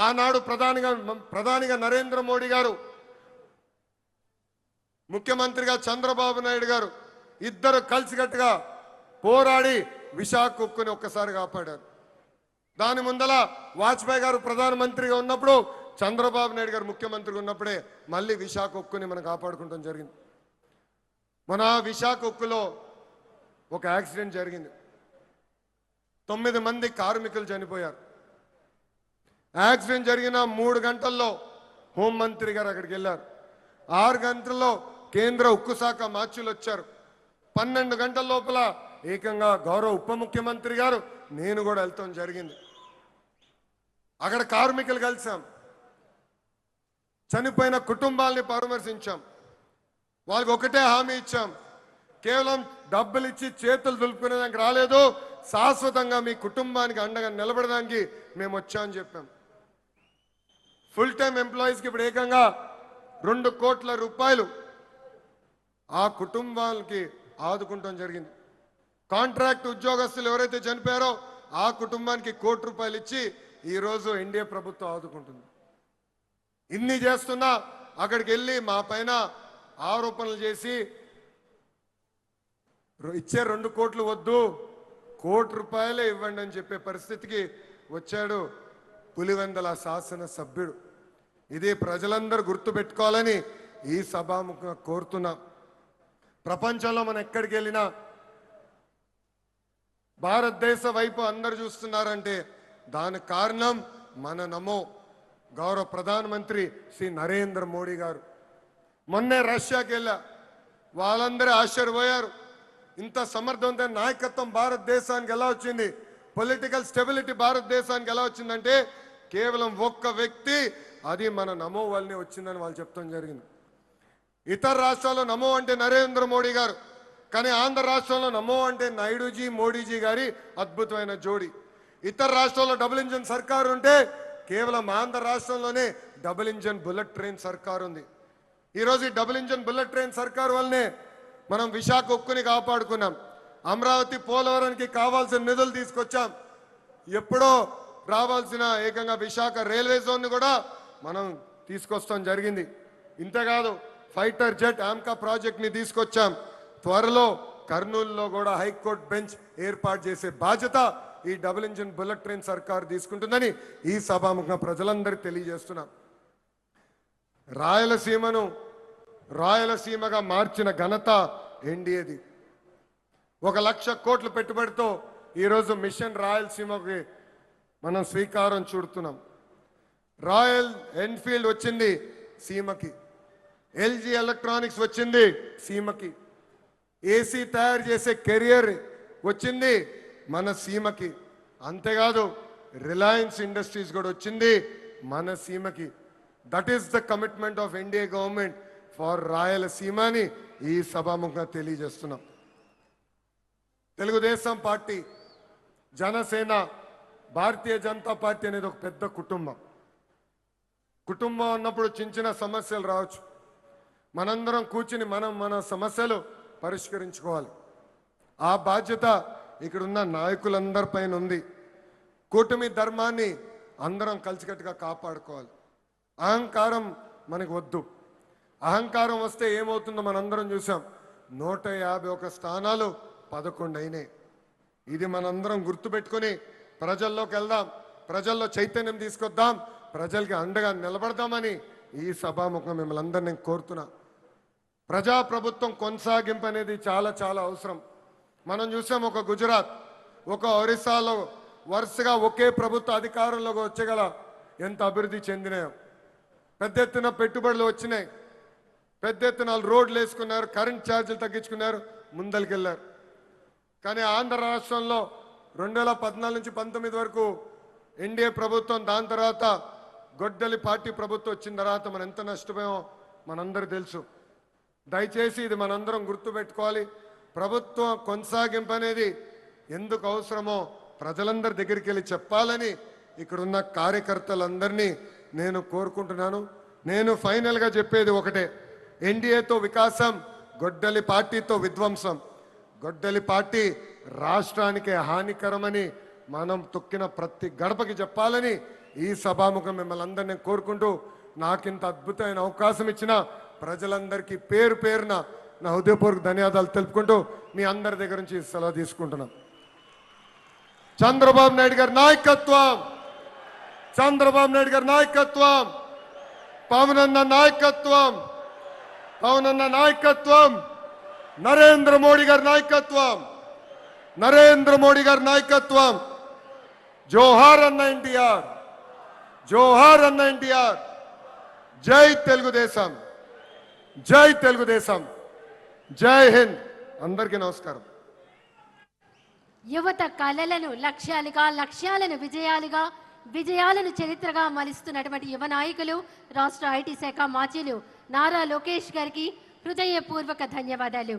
ఆనాడు ప్రధానిగా నరేంద్ర మోడీ గారు, ముఖ్యమంత్రిగా చంద్రబాబు నాయుడు గారు ఇద్దరు కలిసికట్టుగా పోరాడి విశాఖ ఉక్కుని ఒక్కసారి కాపాడారు. దాని ముందల వాజ్పేయి గారు ప్రధానమంత్రిగా ఉన్నప్పుడు, చంద్రబాబు నాయుడు గారు ముఖ్యమంత్రిగా ఉన్నప్పుడే మళ్ళీ విశాఖ ఉక్కుని మనం కాపాడుకుంటాం జరిగింది. మన విశాఖ ఉక్కులో ఒక యాక్సిడెంట్ జరిగింది. 9 మంది కార్మికులు చనిపోయారు. యాక్సిడెంట్ జరిగిన 3 గంటల్లో హోంమంత్రి గారు అక్కడికి వెళ్ళారు. 6 గంటల్లో కేంద్ర ఉక్కు శాఖ మార్చులు వచ్చారు. 12 గంటల లోపల ఏకంగా గౌరవ ఉప ముఖ్యమంత్రి గారు, నేను కూడా వెళ్తాం జరిగింది. అక్కడ కార్మికులు కలిసాం, చనిపోయిన కుటుంబాలని పరామర్శించాం. వాళ్ళకి ఒకటే హామీ ఇచ్చాం, కేవలం డబ్బులు ఇచ్చి చేతులు దులుపుకునేదానికి రాలేదు, శాశ్వతంగా మీ కుటుంబానికి అండగా నిలబడడానికి మేము వచ్చామని చెప్పాం. ఫుల్ టైం ఎంప్లాయీస్కి ఇప్పుడు ఏకంగా 2 కోట్ల రూపాయలు ఆ కుటుంబాలకి ఆదుకుంటాం జరిగింది. కాంట్రాక్ట్ ఉద్యోగస్తులు ఎవరైతే చనిపోయారో ఆ కుటుంబానికి 1 కోటి రూపాయలు ఇచ్చి ఈరోజు ఎన్డీఏ ప్రభుత్వం ఆదుకుంటుంది. ఇన్ని చేస్తున్నా అక్కడికి వెళ్ళి మా పైన ఆరోపణలు చేసి ఇచ్చే 2 కోట్లు వద్దు, 1 కోటి రూపాయలే ఇవ్వండి అని చెప్పే పరిస్థితికి వచ్చాడు పులివెందల శాసన సభ్యుడు. ఇది ప్రజలందరూ గుర్తుపెట్టుకోవాలని ఈ సభాముఖంగా కోరుతున్నా. ప్రపంచంలో మనం ఎక్కడికి వెళ్ళినా భారతదేశ వైపు అందరు చూస్తున్నారంటే దానికి కారణం మన నమో గౌరవ ప్రధానమంత్రి శ్రీ నరేంద్ర మోడీ గారు. మొన్నే రష్యాకి వెళ్ళా, వాళ్ళందరూ ఆశ్చర్యపోయారు. ఇంత సమర్థవంతమైన నాయకత్వం భారతదేశానికి ఎలా వచ్చింది, పొలిటికల్ స్టెబిలిటీ భారతదేశానికి ఎలా వచ్చిందంటే కేవలం ఒక్క వ్యక్తి, అది మన నమో వల్లనే వచ్చిందని వాళ్ళు చెప్తాం జరిగింది. ఇతర రాష్ట్రాల్లో నమో అంటే నరేంద్ర మోడీ గారు, కానీ ఆంధ్ర రాష్ట్రంలో నమో అంటే నాయుడుజీ మోడీజీ గారి అద్భుతమైన జోడి. ఇతర రాష్ట్రాల్లో డబుల్ ఇంజన్ సర్కారు ఉంటే కేవలం ఆంధ్ర రాష్ట్రంలోనే డబుల్ ఇంజన్ బుల్లెట్ ట్రైన్ సర్కారు ఉంది. ఈరోజు ఈ డబుల్ ఇంజన్ బుల్లెట్ ట్రైన్ సర్కారు వల్లనే మనం విశాఖ ఉక్కుని కాపాడుకున్నాం. అమరావతి పోలవరానికి కావాల్సిన నిధులు తీసుకొచ్చాం. ఎప్పుడో రావాల్సిన ఏకంగా విశాఖ రైల్వే జోన్ కూడా మనం తీసుకొస్తాం జరిగింది. ఇంతేకాదు ఫైటర్ జెట్ ఆమ్కా ప్రాజెక్ట్ ని తీసుకొచ్చాం. త్వరలో కర్నూలులో కూడా హైకోర్టు బెంచ్ ఏర్పాటు చేసే బాధ్యత ఈ డబుల్ ఇంజిన్ బుల్లెట్ ట్రైన్ సర్కారు తీసుకుంటుందని ఈ సభాముఖంగా ప్రజలందరికీ తెలియజేస్తున్నాం. రాయలసీమగా మార్చిన ఘనత ఎన్డీఏది. 1,00,000 కోట్ల పెట్టుబడితో ఈరోజు మిషన్ రాయలసీమకి మనం శ్రీకారం చుడుతున్నాం. రాయల్ ఎన్ఫీల్డ్ వచ్చింది సీమకి, ఎల్జీ ఎలక్ట్రానిక్స్ వచ్చింది సీమకి, ఏసీ తయారు చేసే కెరియర్ వచ్చింది మన సీమకి. అంతేకాదు రిలయన్స్ ఇండస్ట్రీస్ కూడా వచ్చింది మన సీమకి. That is the commitment of NDA government for Rayalaseema అని ఈ సభాముఖంగా తెలియజేస్తున్నాం. తెలుగుదేశం పార్టీ, జనసేన, భారతీయ జనతా పార్టీ అనేది ఒక పెద్ద కుటుంబం. కుటుంబం అన్నప్పుడు చిన్న సమస్యలు రావచ్చు. మనందరం కూర్చుని మన సమస్యలు పరిష్కరించుకోవాలి. ఆ బాధ్యత ఇక్కడున్న నాయకులందరిపైన ఉంది. కూటమి ధర్మాన్ని అందరం కలిసికట్టుగా కాపాడుకోవాలి. అహంకారం మనకు వద్దు. అహంకారం వస్తే ఏమవుతుందో మనందరం చూసాం. 151 స్థానాలు 11 అయినాయి. ఇది మనందరం గుర్తుపెట్టుకొని ప్రజల్లోకి వెళ్దాం, ప్రజల్లో చైతన్యం తీసుకొద్దాం, ప్రజలకి అండగా నిలబడదామని ఈ సభాముఖం మిమ్మల్ని అందరినీ కోరుతున్నా. ప్రజాప్రభుత్వం కొనసాగింపు అనేది చాలా చాలా అవసరం. మనం చూసాం, ఒక గుజరాత్, ఒక ఒరిస్సాలో వరుసగా ఒకే ప్రభుత్వ అధికారంలోకి వచ్చగల ఎంత అభివృద్ధి చెందినాయో. పెద్ద ఎత్తున పెట్టుబడులు వచ్చినాయి, పెద్ద ఎత్తున రోడ్లు వేసుకున్నారు, కరెంట్ ఛార్జీలు తగ్గించుకున్నారు, ముందరికెళ్ళారు. కానీ ఆంధ్ర రాష్ట్రంలో 2014 నుంచి 19 వరకు ఎన్డీఏ ప్రభుత్వం, దాని తర్వాత గొడ్డలి పార్టీ ప్రభుత్వం వచ్చిన తర్వాత మనం ఎంత నష్టపోయామో మనందరూ తెలుసు. దయచేసి ఇది మనందరం గుర్తుపెట్టుకోవాలి. ప్రభుత్వం కొనసాగింపు అనేది ఎందుకు అవసరమో ప్రజలందరి దగ్గరికి వెళ్ళి చెప్పాలని ఇక్కడున్న కార్యకర్తలందరినీ నేను కోరుకుంటున్నాను. నేను ఫైనల్గా చెప్పేది ఒకటే, ఎన్డీఏతో వికాసం, గొడ్డలి పార్టీతో విధ్వంసం. గొడ్డలి పార్టీ రాష్ట్రానికి హానికరమని మనం తొక్కిన ప్రతి గడపకి చెప్పాలని ఈ సభాముఖం మిమ్మల్ని అందరినీ కోరుకుంటూ నాకింత అద్భుతమైన అవకాశం ఇచ్చిన ప్రజలందరికీ పేరు పేరున నా హృదయపూర్వక ధన్యవాదాలు తెలుపుకుంటూ మీ అందరి దగ్గర నుంచి సెలవు తీసుకుంటున్నాం. చంద్రబాబు నాయుడు గారి నాయకత్వం, చంద్రబాబు నాయుడు గారి నాయకత్వం, పవనన్న నాయకత్వం, పవనన్న నాయకత్వం, నరేంద్ర మోడీ గారి నాయకత్వం, నరేంద్ర మోడీ గారి నాయకత్వం. జోహార్ అన్న ఎన్టీఆర్, జోహార్ అన్న ఎన్టీఆర్. జై తెలుగుదేశం, జై తెలుగుదేశం, జై హింద్. అందరికీ నమస్కారం. యువత కళలను లక్ష్యాలుగా, లక్ష్యాలను విజయాలుగా, విజయాలను చరిత్రగా మలుస్తున్నటువంటి యువ నాయకులు రాష్ట్ర ఐటీ శాఖ మాజీలు నారా లోకేష్ గారికి హృదయపూర్వక ధన్యవాదాలు.